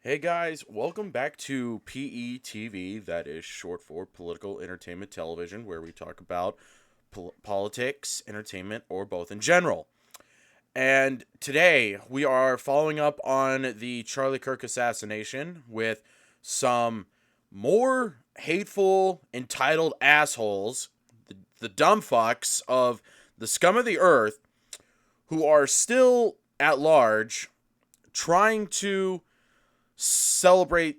Hey guys, welcome back to PETV, that is short for Political Entertainment Television, where we talk about politics, entertainment, or both in general. And today we are following up on the Charlie Kirk assassination with some more hateful, entitled assholes, the dumb fucks of the scum of the earth, who are still at large trying to celebrate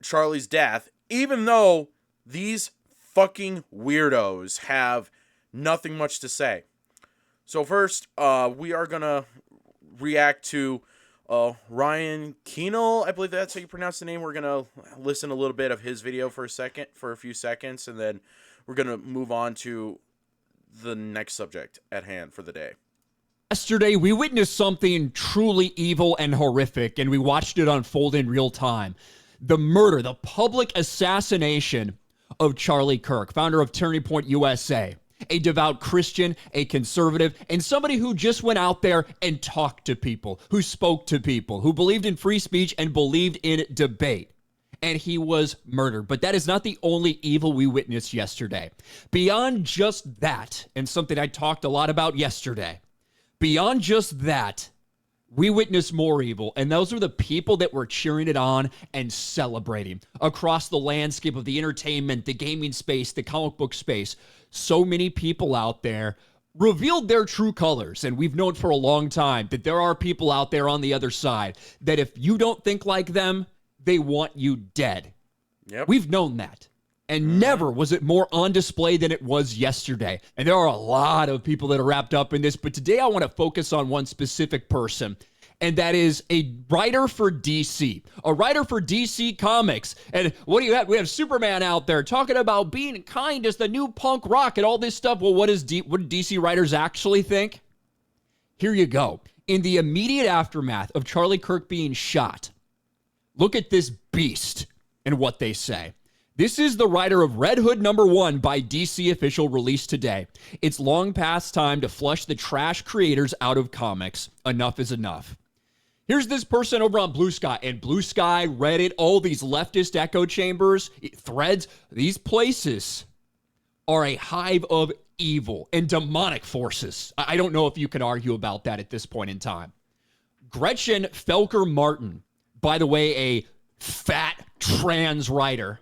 Charlie's death, even though these fucking weirdos have nothing much to say. So first, we are gonna react to Ryan Keenel. I believe that's how you pronounce the name. We're gonna listen a little bit of his video for a few seconds, and then we're gonna move on to the next subject at hand for the day. Yesterday, we witnessed something truly evil and horrific, and we watched it unfold in real time. The murder, the public assassination of Charlie Kirk, founder of Turning Point USA, a devout Christian, a conservative, and somebody who just went out there and talked to people, who spoke to people, who believed in free speech and believed in debate. And he was murdered. But that is not the only evil we witnessed yesterday. Beyond just that, and something I talked a lot about yesterday, beyond just that, we witnessed more evil, and those are the people that were cheering it on and celebrating across the landscape of the entertainment, the gaming space, the comic book space. So many people out there revealed their true colors, and we've known for a long time that there are people out there on the other side that if you don't think like them, they want you dead. Yep. We've known that. And never was it more on display than it was yesterday. And there are a lot of people that are wrapped up in this, but today I want to focus on one specific person, and that is a writer for DC, a writer for DC Comics. And what do you have? We have Superman out there talking about being kind as the new punk rock and all this stuff. Well, what do DC writers actually think? Here you go. In the immediate aftermath of Charlie Kirk being shot, look at this beast and what they say. This is the writer of Red Hood #1 by DC Official, released today. It's long past time to flush the trash creators out of comics. Enough is enough. Here's this person over on Blue Sky, and Blue Sky, Reddit, all these leftist echo chambers, threads, these places are a hive of evil and demonic forces. I don't know if you can argue about that at this point in time. Gretchen Felker Martin, by the way, a fat trans writer.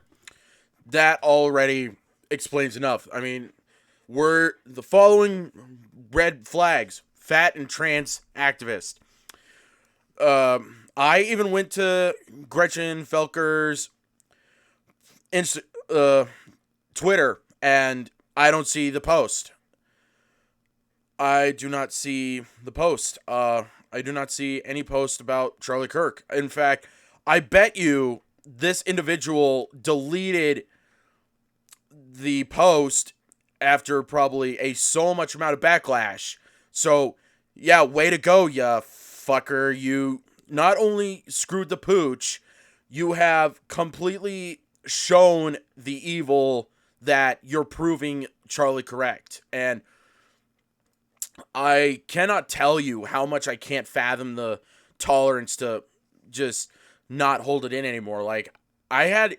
That already explains enough. I mean, we're the following red flags: fat and trans activist. I even went to Gretchen Felker's Twitter, and I don't see the post. I do not see the post. I do not see any post about Charlie Kirk. In fact, I bet you this individual deleted the post after probably so much amount of backlash. So, yeah, way to go, ya fucker. You not only screwed the pooch, you have completely shown the evil that you're proving Charlie correct. And I cannot tell you how much I can't fathom the tolerance to just not hold it in anymore. Like, I've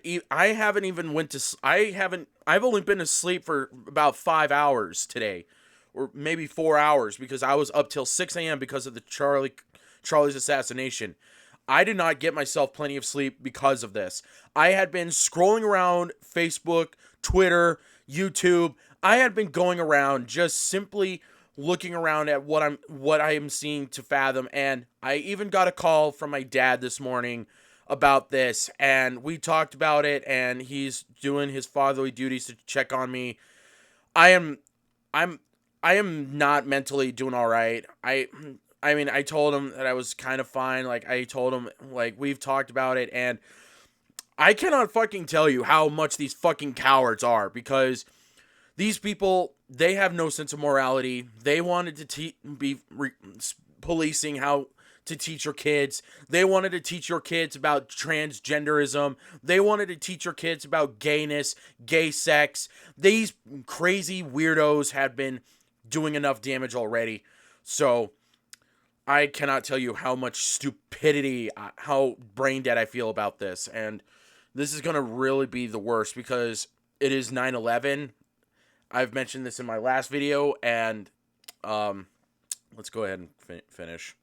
only been asleep for about 5 hours today, or maybe 4 hours, because I was up till 6 a.m. because of the Charlie's assassination. I did not get myself plenty of sleep because of this. I had been scrolling around Facebook, Twitter, YouTube. I had been going around just simply looking around at what I am seeing to fathom, and I even got a call from my dad this morning about this, and we talked about it, and he's doing his fatherly duties to check on me. I am not mentally doing all right. I mean, I told him that I was kind of fine. Like, I told him, like, we've talked about it, and I cannot fucking tell you how much these fucking cowards are, because these people, they have no sense of morality. They wanted to be policing how to teach your kids. They wanted to teach your kids about transgenderism. They wanted to teach your kids about gayness, gay sex. These crazy weirdos had been doing enough damage already. So I cannot tell you how much stupidity, how brain dead I feel about this. And this is going to really be the worst because it is 9/11. I've mentioned this in my last video, and let's go ahead and finish.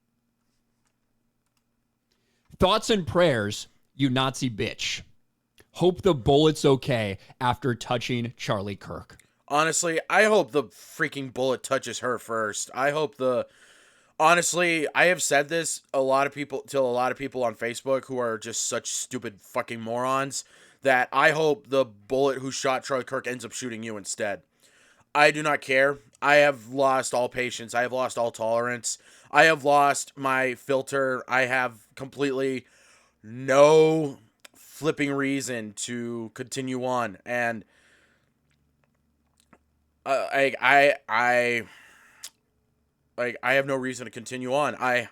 Thoughts and prayers, you Nazi bitch. Hope the bullet's okay after touching Charlie Kirk. Honestly, I hope the freaking bullet touches her first. Honestly, I have said this to a lot of people on Facebook who are just such stupid fucking morons that I hope the bullet who shot Charlie Kirk ends up shooting you instead. I do not care. I have lost all patience. I have lost all tolerance. I have lost my filter. I have completely no flipping reason to continue on. And I have no reason to continue on. I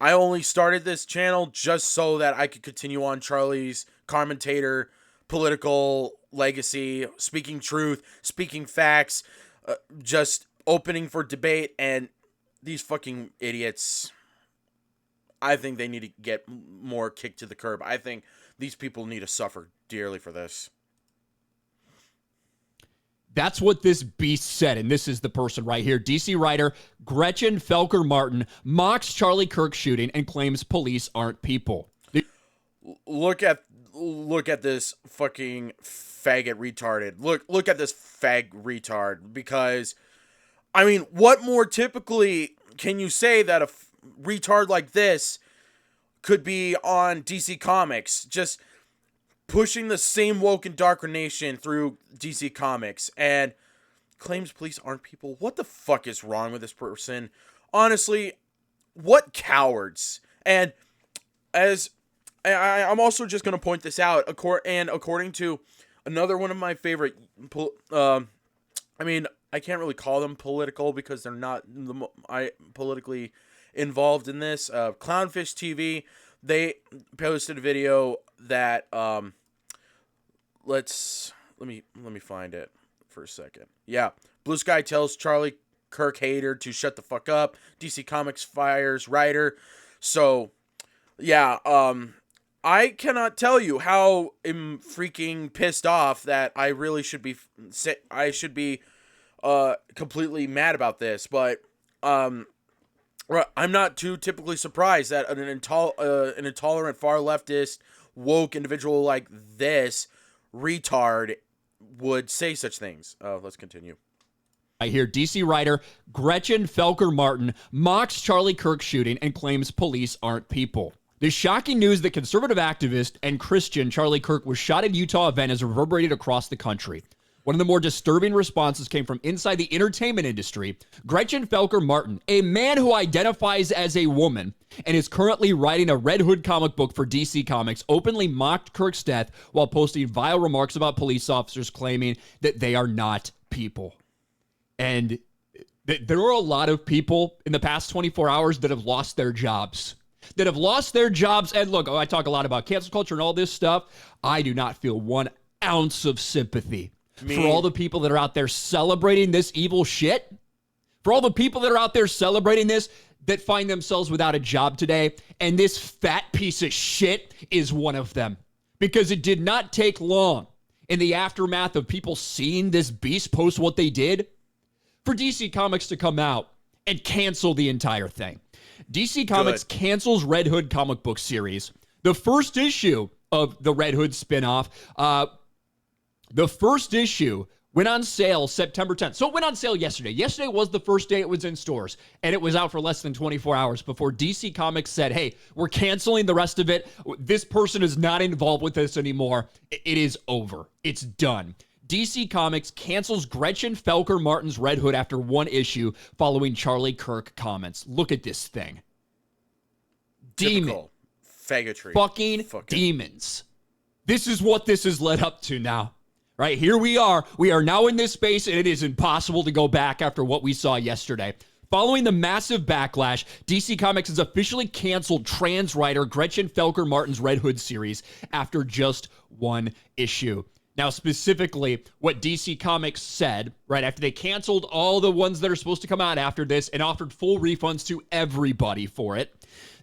only started this channel just so that I could continue on Charlie's commentator, political legacy, speaking truth, speaking facts, just opening for debate. And these fucking idiots, I think they need to get more kicked to the curb. I think these people need to suffer dearly for this. That's what this beast said, and this is the person right here. DC writer Gretchen Felker Martin mocks Charlie Kirk shooting and claims police aren't people. Look at this fucking faggot retarded. Look at this fag retard. Because, I mean, what more typically can you say that a retard like this could be on DC Comics? Just pushing the same woke and indoctrination through DC Comics and claims police aren't people. What the fuck is wrong with this person? Honestly, what cowards. And as I'm also just going to point this out, according to another one of my favorite, I mean, I can't really call them political because they're not politically involved in this. Clownfish TV, they posted a video that let me find it for a second. Yeah, Blue Sky tells Charlie Kirk hater to shut the fuck up. DC Comics fires writer. So, yeah, I cannot tell you how I'm freaking pissed off that I really should be. I should be completely mad about this, but I'm not too typically surprised that an intolerant far leftist woke individual like this retard would say such things. Let's continue. I hear DC writer Gretchen Felker Martin mocks Charlie Kirk shooting and claims police aren't people. The shocking news that conservative activist and Christian Charlie Kirk was shot at Utah event has reverberated across the country. One of the more disturbing responses came from inside the entertainment industry. Gretchen Felker Martin, a man who identifies as a woman and is currently writing a Red Hood comic book for DC Comics, openly mocked Kirk's death while posting vile remarks about police officers claiming that they are not people. And there are a lot of people in the past 24 hours that have lost their jobs. And look, I talk a lot about cancel culture and all this stuff. I do not feel 1 ounce of sympathy for all the people that are out there celebrating this evil shit. For all the people that are out there celebrating this that find themselves without a job today. And this fat piece of shit is one of them. Because it did not take long in the aftermath of people seeing this beast post what they did for DC Comics to come out and cancel the entire thing. DC Comics cancels Red Hood comic book series. The first issue of the Red Hood spinoff, the first issue went on sale September 10th. So it went on sale yesterday. Yesterday was the first day it was in stores, and it was out for less than 24 hours before DC Comics said, hey, we're canceling the rest of it. This person is not involved with this anymore. It is over. It's done. DC Comics cancels Gretchen Felker Martin's Red Hood after 1 issue following Charlie Kirk comments. Look at this thing. Demon. Faggotry. Fucking demons. This is what this has led up to now. Right, here we are. We are now in this space, and it is impossible to go back after what we saw yesterday. Following the massive backlash, DC Comics has officially canceled trans writer Gretchen Felker Martin's Red Hood series after just 1 issue. Now, specifically, what DC Comics said right after they canceled all the ones that are supposed to come out after this and offered full refunds to everybody for it.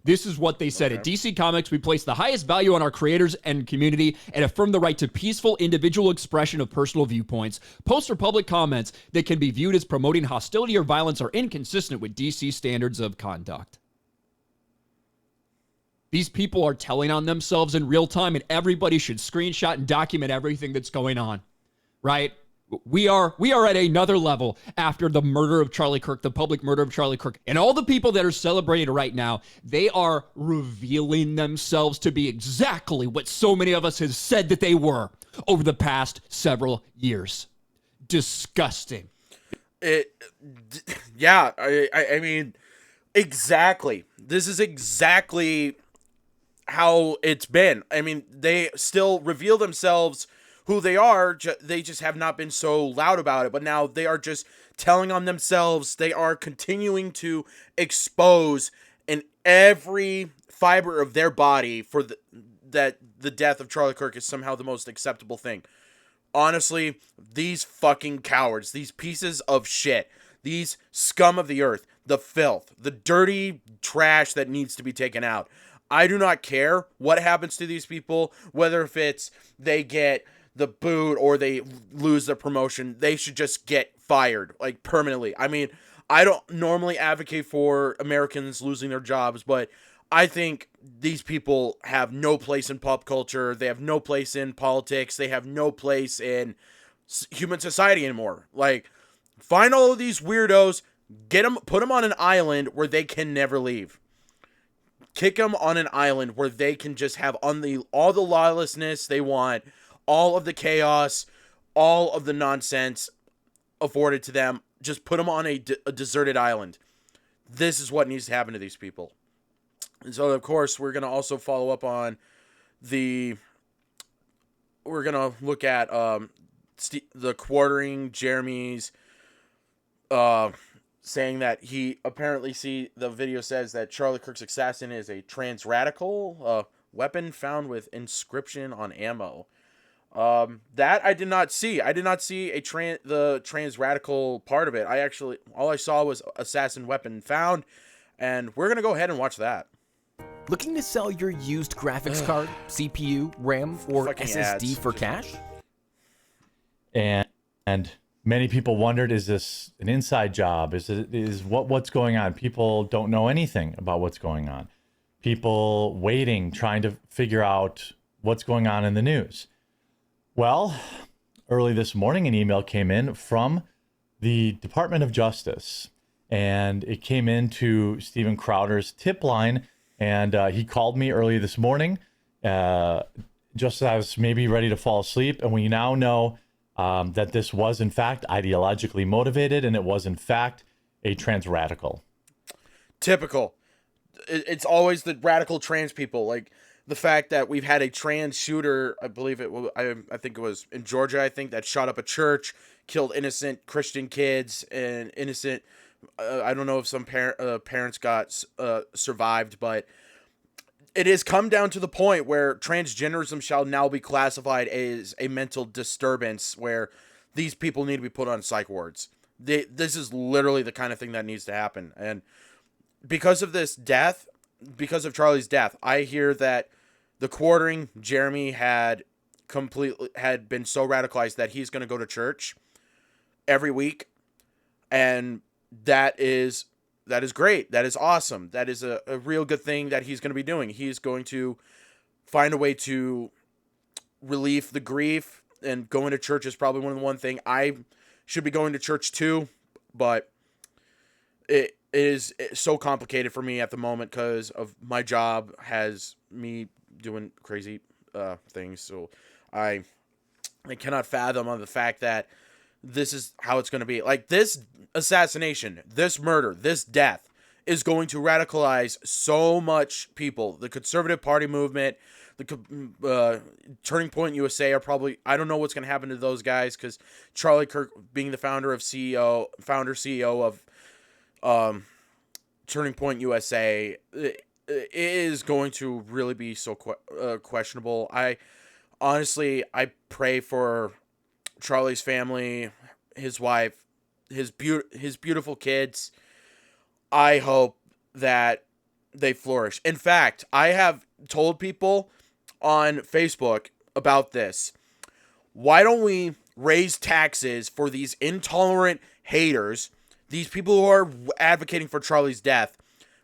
This is what they said. At DC Comics, we place the highest value on our creators and community and affirm the right to peaceful individual expression of personal viewpoints. Posts or public comments that can be viewed as promoting hostility or violence are inconsistent with DC standards of conduct. These people are telling on themselves in real time, and everybody should screenshot and document everything that's going on, right? We are at another level after the murder of Charlie Kirk, the public murder of Charlie Kirk. And all the people that are celebrating right now, they are revealing themselves to be exactly what so many of us have said that they were over the past several years. Disgusting. Yeah, I mean, exactly. This is exactly how it's been. I mean, they still reveal themselves who they are. They just have not been so loud about it. But now they are just telling on themselves. They are continuing to expose in every fiber of their body for that the death of Charlie Kirk is somehow the most acceptable thing. Honestly, these fucking cowards, these pieces of shit, these scum of the earth, the filth, the dirty trash that needs to be taken out. I do not care what happens to these people, whether if it's they get the boot or they lose their promotion. They should just get fired, like, permanently. I mean, I don't normally advocate for Americans losing their jobs, but I think these people have no place in pop culture. They have no place in politics. They have no place in human society anymore. Like, find all of these weirdos, get them, put them on an island where they can never leave. Kick them on an island where they can just have all the lawlessness they want, all of the chaos, all of the nonsense afforded to them. Just put them on a deserted island. This is what needs to happen to these people. And so, of course, we're going to also follow up on we're going to look at the quartering Jeremy's saying that he apparently the video says that Charlie Kirk's assassin is a trans radical weapon found with inscription on ammo. That I did not see. I did not see the trans radical part of it. All I saw was assassin weapon found, and we're going to go ahead and watch that. Looking to sell your used graphics card, CPU, RAM, or Fucking SSD ads. for cash? And many people wondered, is this an inside job? Is what's going on? People don't know anything about what's going on. People waiting, trying to figure out what's going on in the news. Well, early this morning, an email came in from the Department of Justice, and it came into Steven Crowder's tip line, and he called me early this morning, just as I was maybe ready to fall asleep, and we now know that this was, in fact, ideologically motivated, and it was, in fact, a trans radical. Typical. It's always the radical trans people. Like, the fact that we've had a trans shooter, I think it was in Georgia, that shot up a church, killed innocent Christian kids, and innocent, I don't know if some parents got survived, but it has come down to the point where transgenderism shall now be classified as a mental disturbance where these people need to be put on psych wards. This is literally the kind of thing that needs to happen. And because of Charlie's death, I hear that the quartering Jeremy had been so radicalized that he's going to go to church every week. And that is great. That is awesome. That is a real good thing that he's going to be doing. He's going to find a way to relieve the grief, and going to church is probably one thing. I should be going to church too, but it is so complicated for me at the moment because of my job has me doing crazy things. So I cannot fathom on the fact that this is how it's going to be. Like, this assassination, this murder, this death is going to radicalize so much people. The Conservative Party movement, the Turning Point USA are probably, I don't know what's going to happen to those guys, because Charlie Kirk, being the founder CEO of Turning Point USA, is going to really be so questionable. honestly, I pray for Charlie's family, his wife, his beautiful kids. I hope that they flourish. In fact, I have told people on Facebook about this. Why don't we raise taxes for these intolerant haters, these people who are advocating for Charlie's death,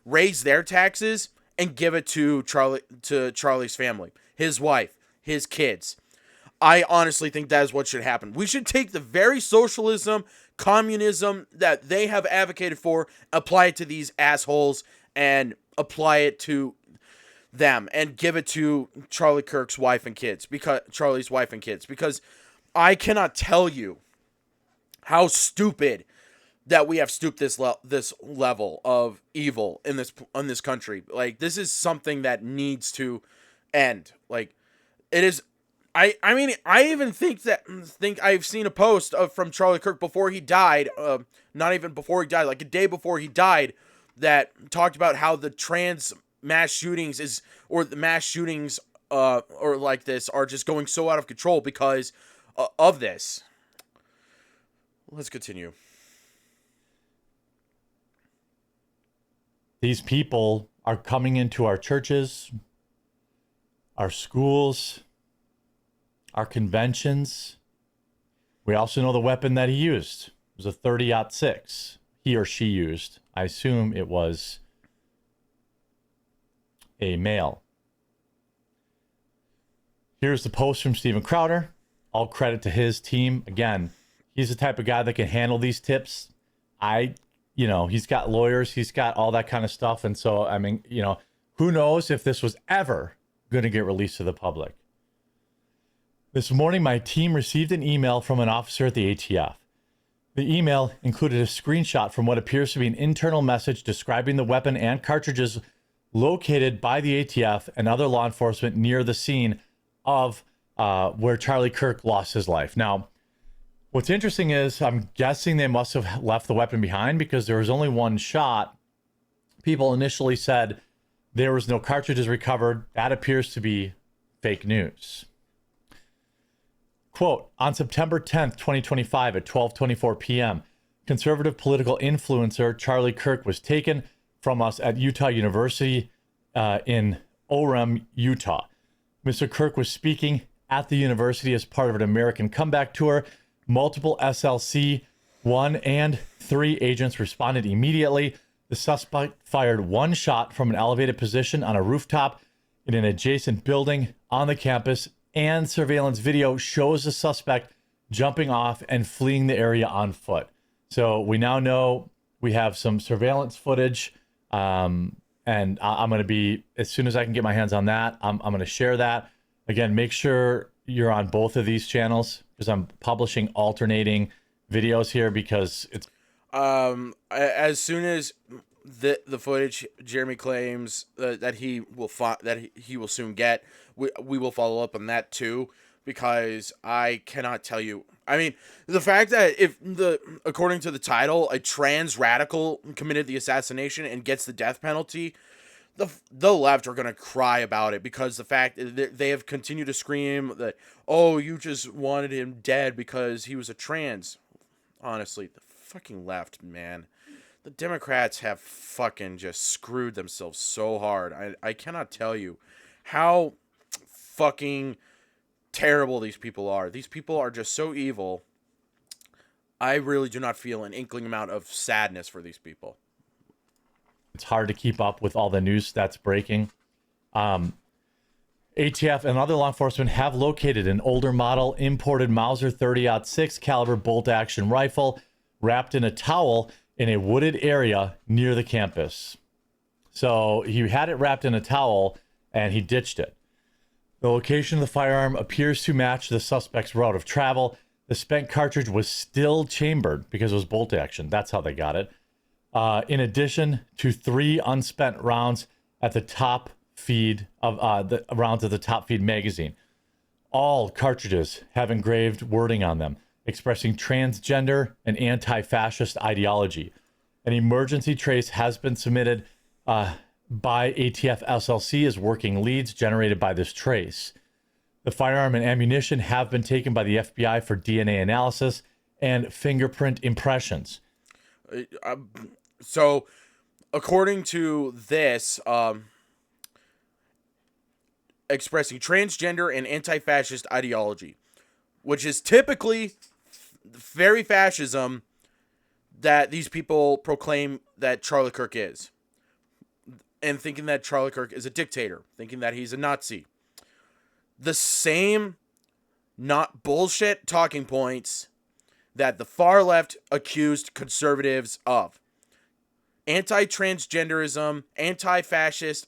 raise their taxes and give it to Charlie's family, his wife, his kids. I honestly think that is what should happen. We should take the very socialism, communism that they have advocated for, apply it to these assholes, and apply it to them, and give it to Charlie's wife and kids, because I cannot tell you how stupid that we have stooped this level of evil in this country. Like, this is something that needs to end. Like, it is. I mean, I even think I've seen a post from Charlie Kirk before he died, not even before he died, like a day before he died, that talked about how the trans mass shootings or like this are just going so out of control because of this. Let's continue. These people are coming into our churches, our schools, our conventions. We also know the weapon that he used. It was a 30-06. He or she used. I assume it was a male. Here's the post from Steven Crowder. All credit to his team. Again, he's the type of guy that can handle these tips. He's got lawyers, he's got all that kind of stuff. And so, I mean, who knows if this was ever going to get released to the public. This morning, my team received an email from an officer at the ATF. The email included a screenshot from what appears to be an internal message describing the weapon and cartridges located by the ATF and other law enforcement near the scene of where Charlie Kirk lost his life. Now, what's interesting is I'm guessing they must have left the weapon behind because there was only one shot. People initially said there was no cartridges recovered. That appears to be fake news. Quote, on September 10th, 2025 at 12:24 p.m., conservative political influencer Charlie Kirk was taken from us at Utah University in Orem, Utah. Mr. Kirk was speaking at the university as part of an American comeback tour. Multiple SLC 1 and 3 agents responded immediately. The suspect fired one shot from an elevated position on a rooftop in an adjacent building on the campus, and surveillance video shows the suspect jumping off and fleeing the area on foot. So we now know we have some surveillance footage, and I'm going to be, as soon as I can get my hands on that, I'm going to share that. Again, make sure you're on both of these channels because I'm publishing alternating videos here because it's as soon as the footage Jeremy claims that he will soon get, we will follow up on that too, because I cannot tell you. I mean, the fact that according to the title, a trans radical committed the assassination and gets the death penalty, the left are going to cry about it, because the fact that they have continued to scream that, oh, you just wanted him dead because he was a trans. Honestly, the fucking left, man. The Democrats have fucking just screwed themselves so hard. I cannot tell you how fucking terrible these people are. These people are just so evil. I really do not feel an inkling amount of sadness for these people. It's hard to keep up with all the news that's breaking. ATF and other law enforcement have located an older model imported Mauser 30-06 caliber bolt action rifle wrapped in a towel in a wooded area near the campus. So he had it wrapped in a towel and he ditched it. The location of the firearm appears to match the suspect's route of travel. The spent cartridge was still chambered because it was bolt action. That's how they got it. In addition to 3 unspent rounds at the top feed of the rounds of the top feed magazine. All cartridges have engraved wording on them expressing transgender and anti-fascist ideology. An emergency trace has been submitted by ATF SLC as working leads generated by this trace. The firearm and ammunition have been taken by the FBI for DNA analysis and fingerprint impressions. So, according to this, expressing transgender and anti-fascist ideology, which is typically very fascism that these people proclaim that Charlie Kirk is. And thinking that Charlie Kirk is a dictator, thinking that he's a Nazi. The same not bullshit talking points that the far left accused conservatives of. Anti-transgenderism, anti-fascist,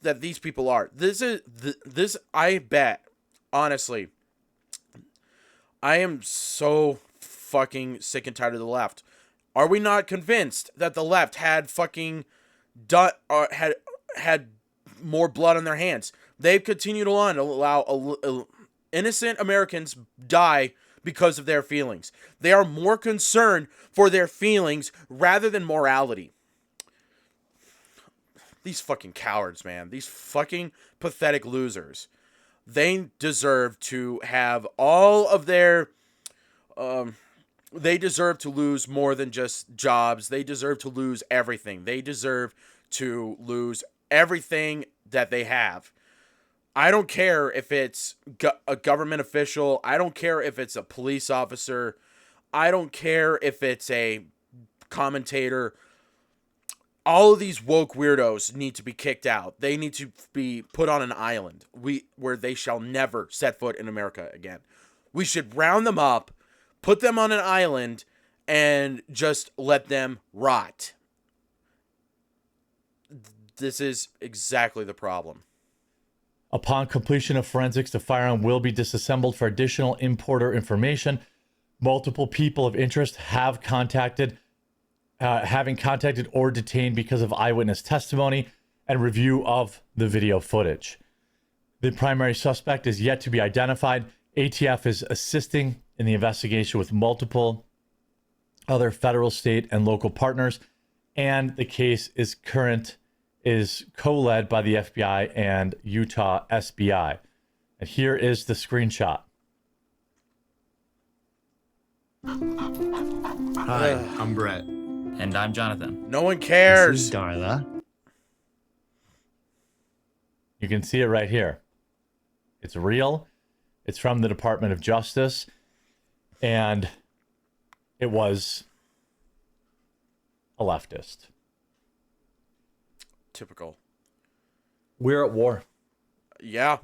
that these people are. This I bet, honestly, I am so fucking sick and tired of the left. Are we not convinced that the left had fucking done had more blood on their hands? They've continued on to allow innocent Americans die because of their feelings. They are more concerned for their feelings rather than morality. These fucking cowards, man. These fucking pathetic losers. They deserve to have all of their... they deserve to lose more than just jobs. They deserve to lose everything. They deserve to lose everything that they have. I don't care if it's a government official. I don't care if it's a police officer. I don't care if it's a commentator. All of these woke weirdos need to be kicked out. They need to be put on an island where they shall never set foot in America again. We should round them up, put them on an island, and just let them rot. This is exactly the problem. Upon completion of forensics, the firearm will be disassembled for additional importer information. Multiple people of interest have having contacted or detained because of eyewitness testimony and review of the video footage. The primary suspect is yet to be identified. ATF is assisting in the investigation with multiple other federal, state, and local partners, and the case is co-led by the FBI and Utah SBI. And here is the screenshot. Hi, I'm Brett. And I'm Jonathan. No one cares. This is Darla. You can see it right here. It's real. It's from the Department of Justice. And it was a leftist. Typical. We're at war. Yeah.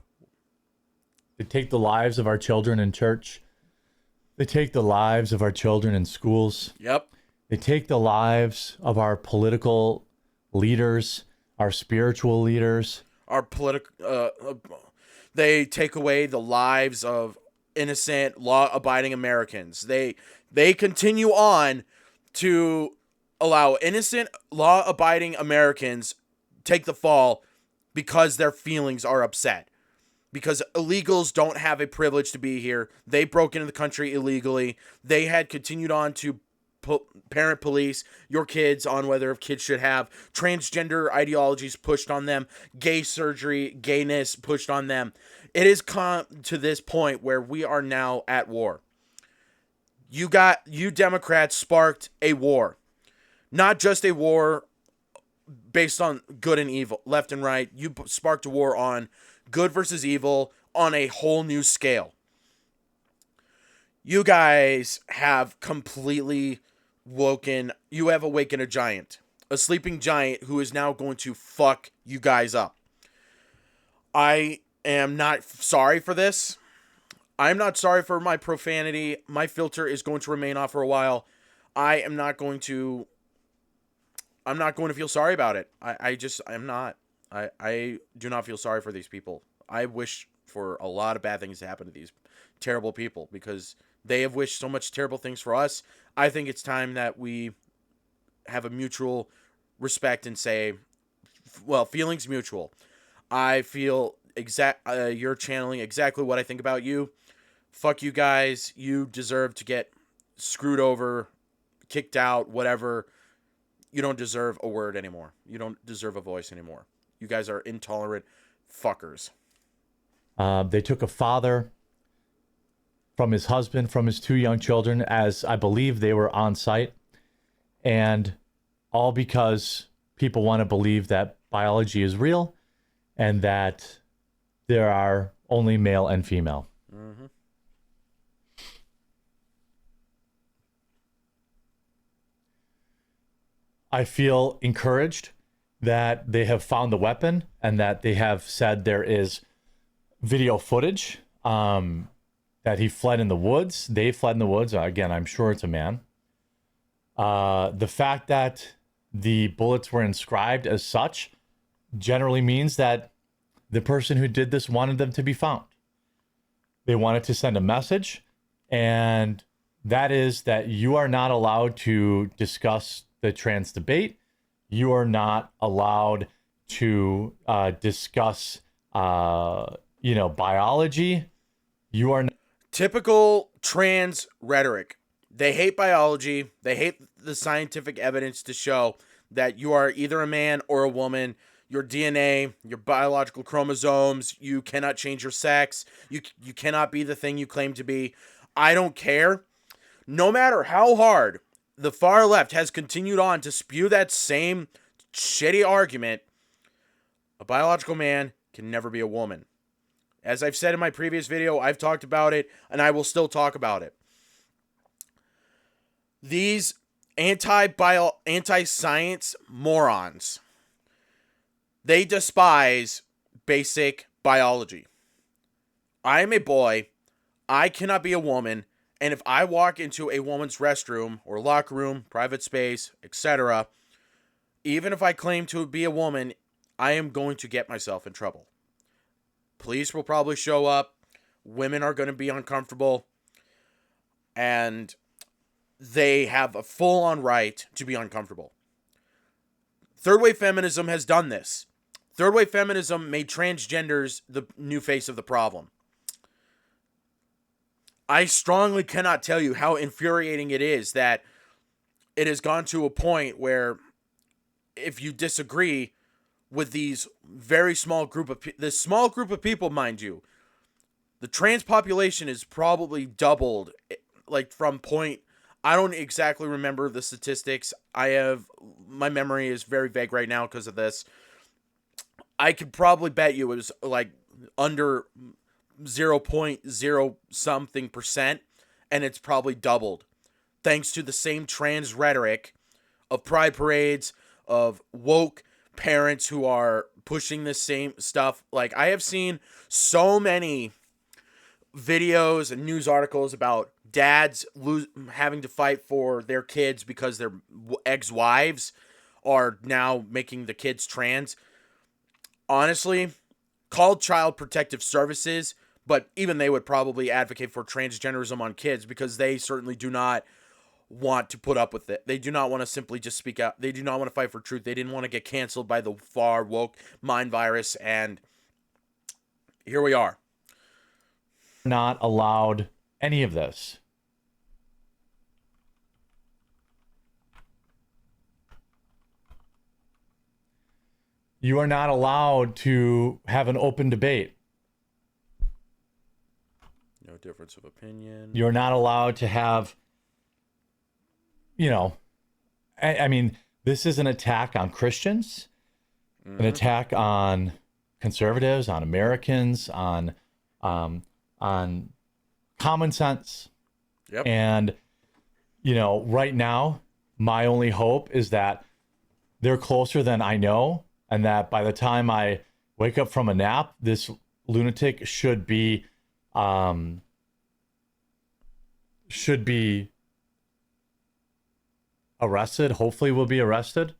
They take the lives of our children in church. They take the lives of our children in schools. Yep. They take the lives of our political leaders, our spiritual leaders. Our political... they take away the lives of innocent, law-abiding Americans. They continue on to allow innocent, law-abiding Americans take the fall because their feelings are upset. Because illegals don't have a privilege to be here. They broke into the country illegally. They had continued on to parent police your kids on whether kids should have transgender ideologies pushed on them, gay surgery, gayness pushed on them. It has come to this point where we are now at war. You Democrats sparked a war. Not just a war based on good and evil, left and right. You sparked a war on good versus evil on a whole new scale. You guys have completely you have awakened a giant. A sleeping giant who is now going to fuck you guys up. I am not sorry for this. I'm not sorry for my profanity. My filter is going to remain off for a while. I'm not going to feel sorry about it. I'm not. I do not feel sorry for these people. I wish for a lot of bad things to happen to these terrible people because they have wished so much terrible things for us. I think it's time that we have a mutual respect and say, well, feelings mutual. I feel you're channeling exactly what I think about you. Fuck you guys. You deserve to get screwed over, kicked out, whatever. You don't deserve a word anymore. You don't deserve a voice anymore. You guys are intolerant fuckers. They took a father from his husband, from his 2 young children, as I believe they were on site. And all because people want to believe that biology is real and that there are only male and female. Mm-hmm. I feel encouraged that they have found the weapon and that they have said there is video footage that he fled in the woods. They fled in the woods. Again, I'm sure it's a man. The fact that the bullets were inscribed as such generally means that the person who did this wanted them to be found. They wanted to send a message, and that is that you are not allowed to discuss the trans debate. You are not allowed to discuss, biology. You are Typical trans rhetoric. They hate biology. They hate the scientific evidence to show that you are either a man or a woman. Your DNA, your biological chromosomes, you cannot change your sex. You cannot be the thing you claim to be. I don't care. No matter how hard the far left has continued on to spew that same shitty argument, a biological man can never be a woman. As I've said in my previous video, I've talked about it, and I will still talk about it. These anti-science morons, they despise basic biology. I am a boy. I cannot be a woman. And if I walk into a woman's restroom or locker room, private space, etc., even if I claim to be a woman, I am going to get myself in trouble. Police will probably show up. Women are going to be uncomfortable. And they have a full-on right to be uncomfortable. Third-wave feminism has done this. Third-wave feminism made transgenders the new face of the problem. I strongly cannot tell you how infuriating it is that it has gone to a point where if you disagree with these very small group of this small group of people, mind you, the trans population is probably doubled, like from point. I don't exactly remember the statistics. My memory is very vague right now because of this. I could probably bet you it was like under 0.0 something percent, and it's probably doubled thanks to the same trans rhetoric of pride parades, of woke parents who are pushing this same stuff. Like, I have seen so many videos and news articles about dads having to fight for their kids because their ex-wives are now making the kids trans. Honestly, call Child Protective Services, but even they would probably advocate for transgenderism on kids because they certainly do not want to put up with it. They do not want to simply just speak out. They do not want to fight for truth. They didn't want to get canceled by the far woke mind virus, and here we are. Not allowed any of this. You are not allowed to have an open debate. No difference of opinion. You're not allowed to have, I mean, this is an attack on Christians, an attack on conservatives, on Americans, on common sense. Yep. And, right now, my only hope is that they're closer than I know, and that by the time I wake up from a nap, this lunatic should be arrested. Hopefully will be arrested.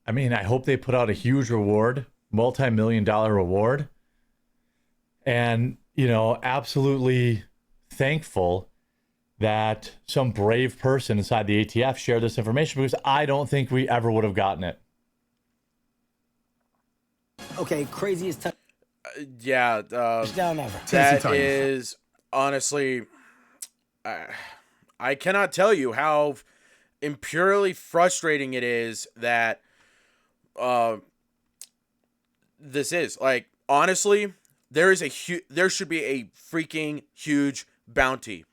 I mean, I hope they put out a huge reward, multi-million-dollar reward. And, absolutely thankful that some brave person inside the ATF shared this information, because I don't think we ever would have gotten it. Okay, craziest Yeah, touchdown ever. that is honestly, I cannot tell you how impurely frustrating it is that this is. Like, honestly, there should be a freaking huge bounty.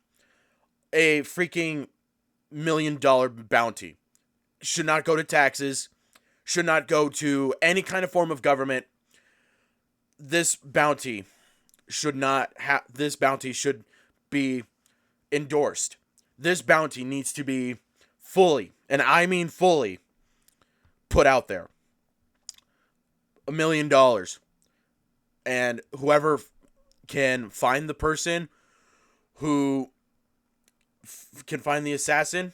A freaking $1 million bounty. Should not go to taxes. Should not go to any kind of form of government. This bounty should not have. This bounty should be endorsed. This bounty needs to be fully, and I mean fully, put out there. $1 million. And whoever can find the person who can find the assassin,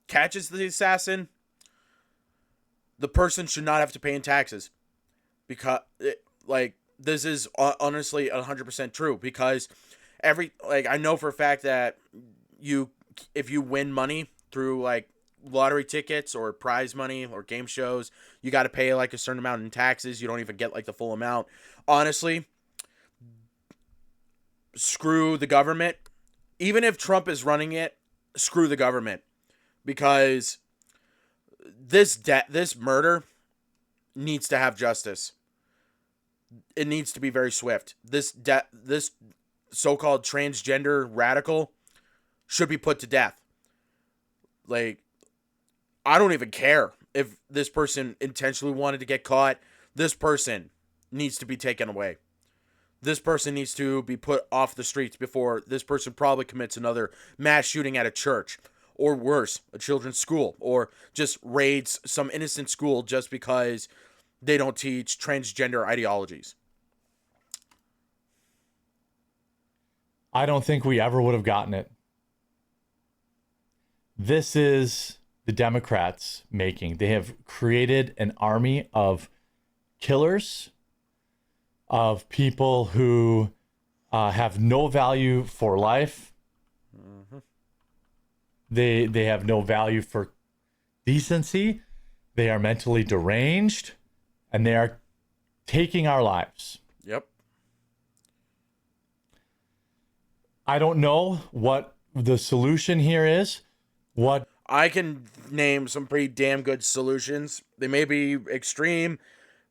catches the assassin, the person should not have to pay in taxes. Because, this is honestly 100% true. Because I know for a fact that if you win money through, lottery tickets or prize money or game shows, you got to pay, a certain amount in taxes. You don't even get, the full amount. Honestly, screw the government. Even if Trump is running it, screw the government. Because this murder needs to have justice. It needs to be very swift. This so-called transgender radical should be put to death. I don't even care if this person intentionally wanted to get caught. This person needs to be taken away. This person needs to be put off the streets before this person probably commits another mass shooting at a church, or worse, a children's school, or just raids some innocent school just because they don't teach transgender ideologies. I don't think we ever would have gotten it. This is the Democrats making. They have created an army of killers, of people who have no value for life. Mm-hmm. They have no value for decency. They are mentally deranged, and they are taking our lives. Yep. I don't know what the solution here is. What I can name some pretty damn good solutions. They may be extreme,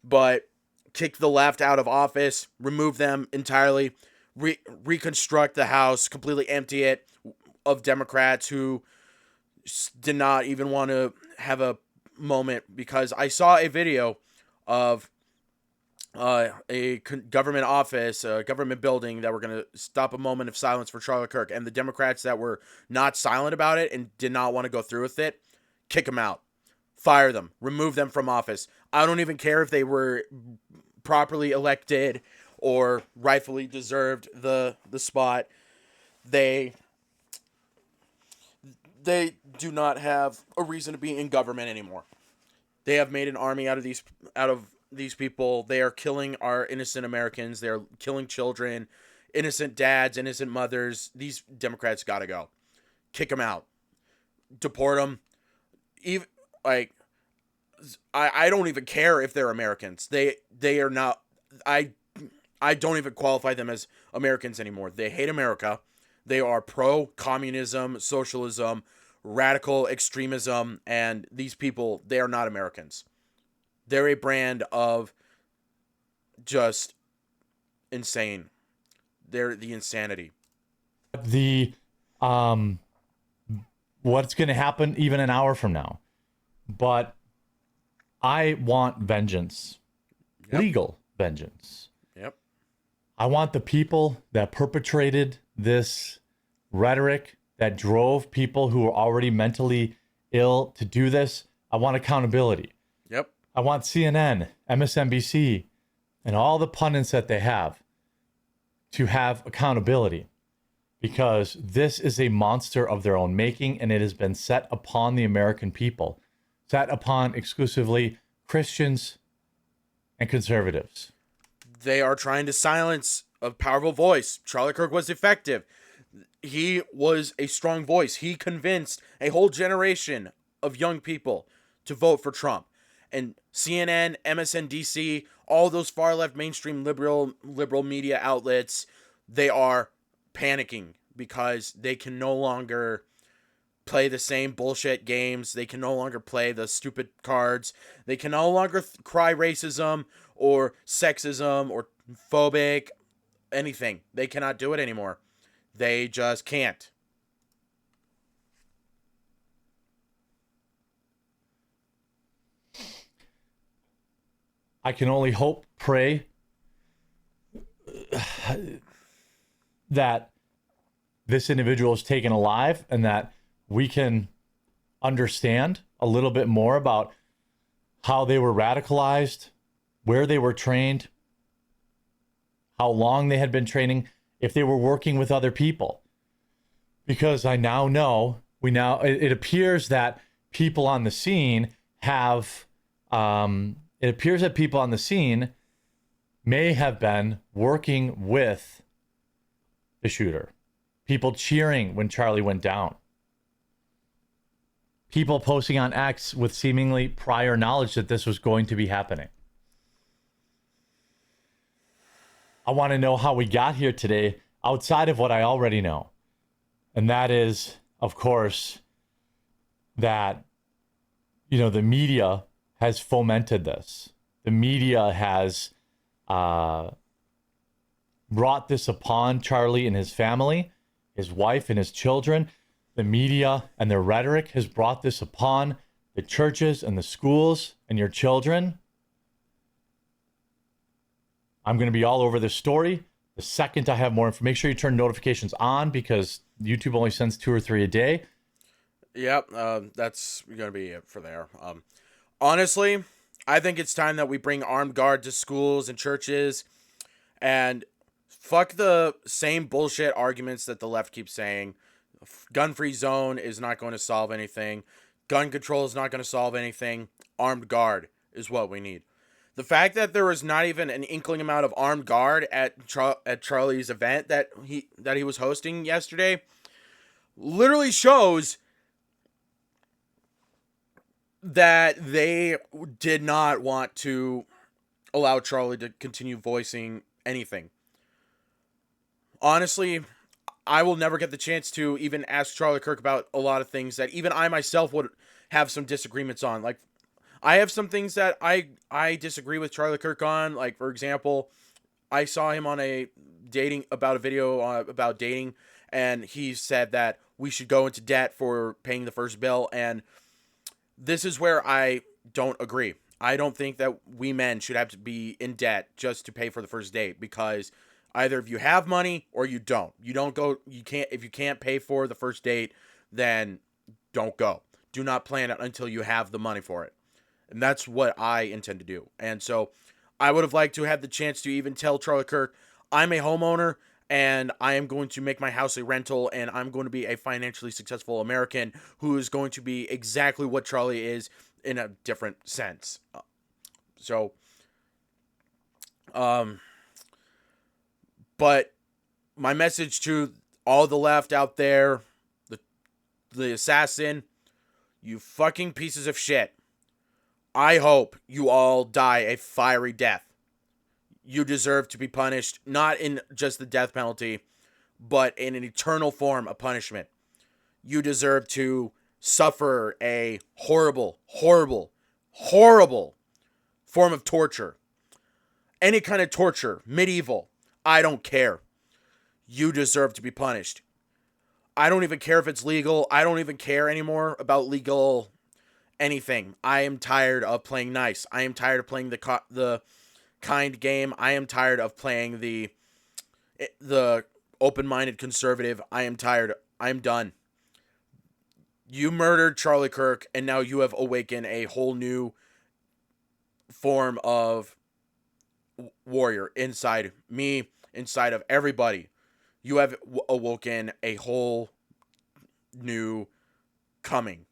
but kick the left out of office, remove them entirely, reconstruct the House, completely empty it of Democrats who did not even want to have a moment. Because I saw a video of a government office, a government building, that were going to stop a moment of silence for Charlie Kirk, and the Democrats that were not silent about it and did not want to go through with it, kick them out, fire them, remove them from office. I don't even care if they were properly elected or rightfully deserved the spot. They do not have a reason to be in government anymore. They have made an army out of these people. They are killing our innocent Americans. They are killing children, innocent dads, innocent mothers. These Democrats got to go. Kick them out. Deport them. Even I don't even care if they're Americans. They are not. I don't even qualify them as Americans anymore. They hate America. They are pro-communism, socialism, radical extremism, and these people, they are not Americans. They're a brand of just insane. They're the insanity. What's going to happen even an hour from now? But I want vengeance. Yep. Legal vengeance. Yep. I want the people that perpetrated this rhetoric, that drove people who are already mentally ill to do this. I want accountability. Yep. I want CNN, MSNBC, and all the pundits that they have to have accountability, because this is a monster of their own making, and it has been set upon the American people, set upon exclusively Christians and conservatives. They are trying to silence a powerful voice. Charlie Kirk was effective. He was a strong voice. He convinced a whole generation of young people to vote for Trump. And CNN, MSNBC, all those far left mainstream liberal media outlets, they are panicking because they can no longer play the same bullshit games. They can no longer play the stupid cards. They can no longer cry racism or sexism or phobic, anything. They cannot do it anymore. They just can't. I can only hope, pray that this individual is taken alive and that we can understand a little bit more about how they were radicalized, where they were trained, how long they had been training, if they were working with other people. Because I now know, it appears that people on the scene have, it appears that people on the scene may have been working with the shooter. People cheering when Charlie went down. People posting on X with seemingly prior knowledge that this was going to be happening. I want to know how we got here today outside of what I already know. And that is, of course, that, the media has fomented this. The media has brought this upon Charlie and his family, his wife and his children. The media and their rhetoric has brought this upon the churches and the schools and your children. I'm going to be all over this story. The second I have more information, make sure you turn notifications on because YouTube only sends 2 or 3 a day. Yep, that's going to be it for there. Honestly, I think it's time that we bring armed guard to schools and churches and fuck the same bullshit arguments that the left keeps saying. Gun-free zone is not going to solve anything. Gun control is not going to solve anything. Armed guard is what we need. The fact that there was not even an inkling amount of armed guard at Charlie's event that he was hosting yesterday literally shows that they did not want to allow Charlie to continue voicing anything. Honestly, I will never get the chance to even ask Charlie Kirk about a lot of things that even I myself would have some disagreements on. Like, I have some things that I disagree with Charlie Kirk on. Like, for example, I saw him on a video about dating, and he said that we should go into debt for paying the first bill, and this is where I don't agree. I don't think that we men should have to be in debt just to pay for the first date, because either if you have money or you don't. If you can't pay for the first date, then don't go. Do not plan it until you have the money for it. And that's what I intend to do. And so I would have liked to have the chance to even tell Charlie Kirk, I'm a homeowner and I am going to make my house a rental and I'm going to be a financially successful American who is going to be exactly what Charlie is in a different sense. But my message to all the left out there, the assassin, you fucking pieces of shit. I hope you all die a fiery death. You deserve to be punished, not in just the death penalty, but in an eternal form of punishment. You deserve to suffer a horrible, horrible, horrible form of torture. Any kind of torture, medieval, I don't care. You deserve to be punished. I don't even care if it's legal. I don't even care anymore about legal anything. I am tired of playing nice. I am tired of playing the kind game. I am tired of playing the open-minded conservative. I am tired. I am done. You murdered Charlie Kirk, and now you have awakened a whole new form of warrior inside me, inside of everybody. You have awoken a whole new coming.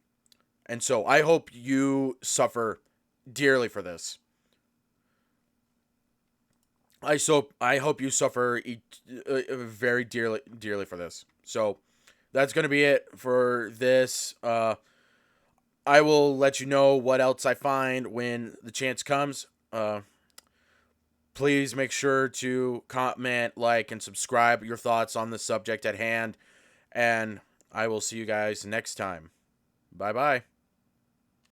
And so I hope you suffer dearly for this. I hope you suffer very dearly for this. So that's going to be it for this. I will let you know what else I find when the chance comes. Please make sure to comment, like, and subscribe your thoughts on the subject at hand. And I will see you guys next time. Bye-bye.